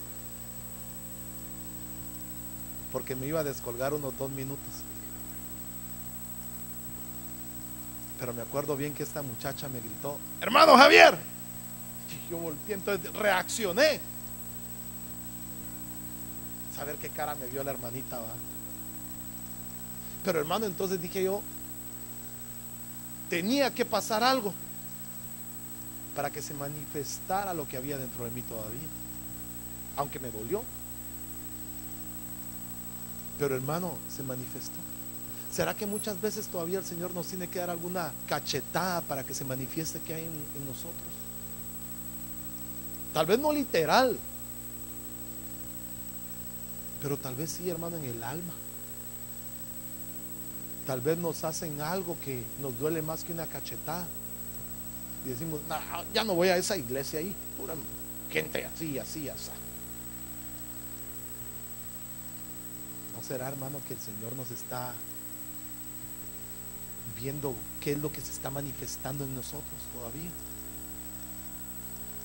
porque me iba a descolgar unos 2 minutos. Pero me acuerdo bien que esta muchacha me gritó: hermano Javier. Y yo volteé, entonces reaccioné. Saber qué cara me vio la hermanita, ¿va? Pero hermano, entonces dije yo, tenía que pasar algo para que se manifestara lo que había dentro de mí todavía, aunque me dolió. Pero hermano, se manifestó. ¿Será que muchas veces todavía el Señor nos tiene que dar alguna cachetada para que se manifieste que hay en nosotros? Tal vez no literal, pero tal vez sí, hermano, en el alma. Tal vez nos hacen algo que nos duele más que una cachetada. Y decimos: no, ya no voy a esa iglesia ahí, pura gente así, así, así. ¿No será, hermano, que el Señor nos está viendo qué es lo que se está manifestando en nosotros todavía?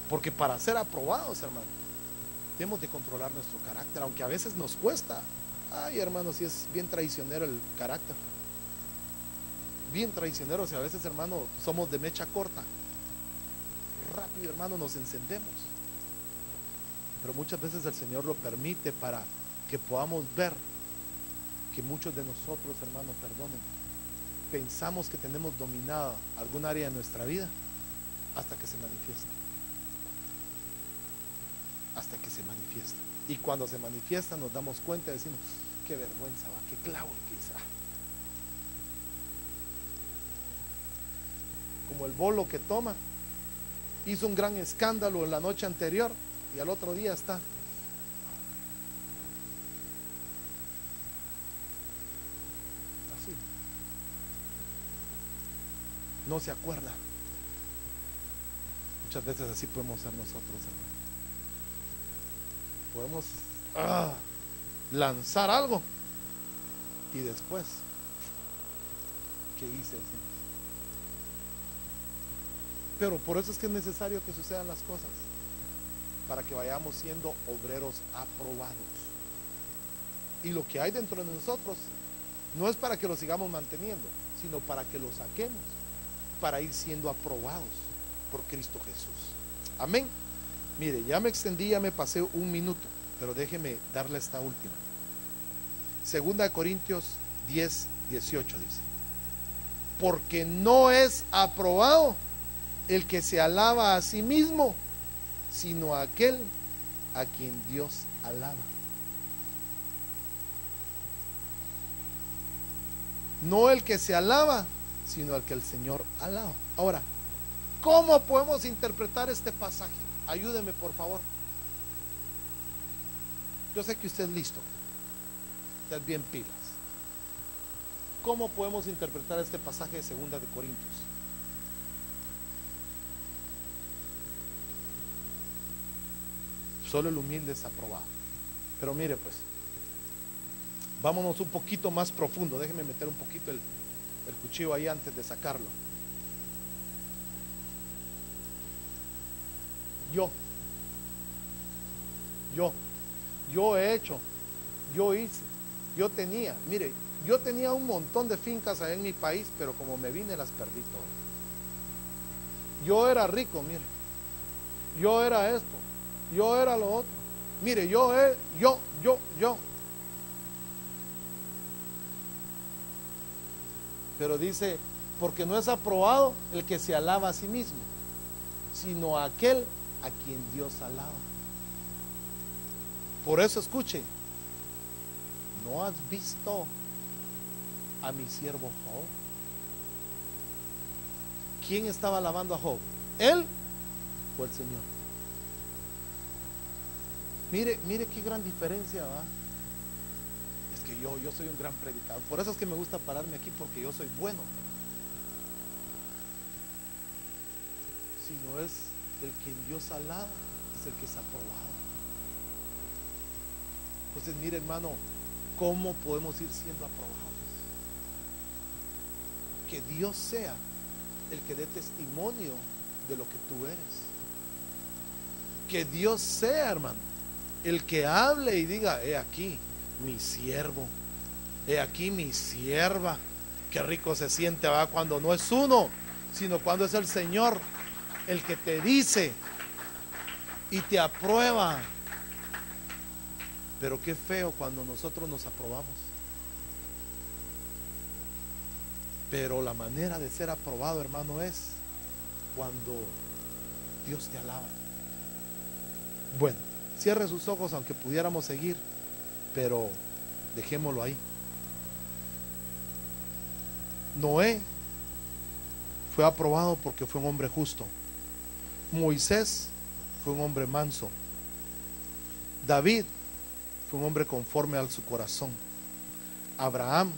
Porque para ser aprobados, hermano, tenemos de controlar nuestro carácter, aunque a veces nos cuesta. Ay, hermano, si es bien traicionero el carácter, bien traicionero. Si a veces, hermano, somos de mecha corta, rápido, hermano, nos encendemos. Pero muchas veces el Señor lo permite para que podamos ver que muchos de nosotros, hermano, perdonen, pensamos que tenemos dominada algún área de nuestra vida hasta que se manifiesta. Hasta que se manifiesta. Y cuando se manifiesta nos damos cuenta y decimos: qué vergüenza, va, qué clavo que hice. Como el bolo que toma, hizo un gran escándalo en la noche anterior y al otro día está así, no se acuerda. Muchas veces así podemos ser nosotros, hermano. Podemos lanzar algo y después, ¿qué hice? Pero por eso es que es necesario que sucedan las cosas, para que vayamos siendo obreros aprobados. Y lo que hay dentro de nosotros no es para que lo sigamos manteniendo, sino para que lo saquemos, para ir siendo aprobados por Cristo Jesús. Amén. Mire, ya me extendí, ya me pasé 1 minuto, pero déjeme darle esta última. 2 Corintios 10, 18 dice: porque no es aprobado el que se alaba a sí mismo, sino aquel a quien Dios alaba. No el que se alaba, sino al que el Señor alaba. Ahora, ¿cómo podemos interpretar este pasaje? Ayúdeme, por favor. Yo sé que usted es listo, usted es bien pilas. ¿Cómo podemos interpretar este pasaje de 2 de Corintios? Solo el humilde es aprobado. Pero mire pues, vámonos un poquito más profundo. Déjeme meter un poquito el cuchillo ahí antes de sacarlo. Yo he hecho, yo hice, yo tenía, mire, yo tenía un montón de fincas allá en mi país, pero como me vine las perdí todas. Yo era rico, mire, yo era esto, yo era lo otro, mire, yo. Pero dice, porque no es aprobado el que se alaba a sí mismo, sino aquel a quien Dios alaba. Por eso escuche, ¿no has visto a mi siervo Job? ¿Quién estaba alabando a Job? ¿Él o el Señor? Mire qué gran diferencia, ¿va? Es que yo soy un gran predicador. Por eso es que me gusta pararme aquí, porque yo soy bueno. Si no es el que Dios alaba, es el que es aprobado. Entonces mire, hermano, ¿cómo podemos ir siendo aprobados? Que Dios sea el que dé testimonio de lo que tú eres. Que Dios sea, hermano, el que hable y diga, he aquí mi siervo, he aquí mi sierva. Qué rico se siente, ¿va? Cuando no es uno, sino cuando es el Señor el que te dice y te aprueba. Pero qué feo cuando nosotros nos aprobamos. Pero la manera de ser aprobado, hermano, es cuando Dios te alaba. Bueno, cierre sus ojos, aunque pudiéramos seguir, pero dejémoslo ahí. Noé fue aprobado porque fue un hombre justo. Moisés fue un hombre manso. David fue un hombre conforme a su corazón. Abraham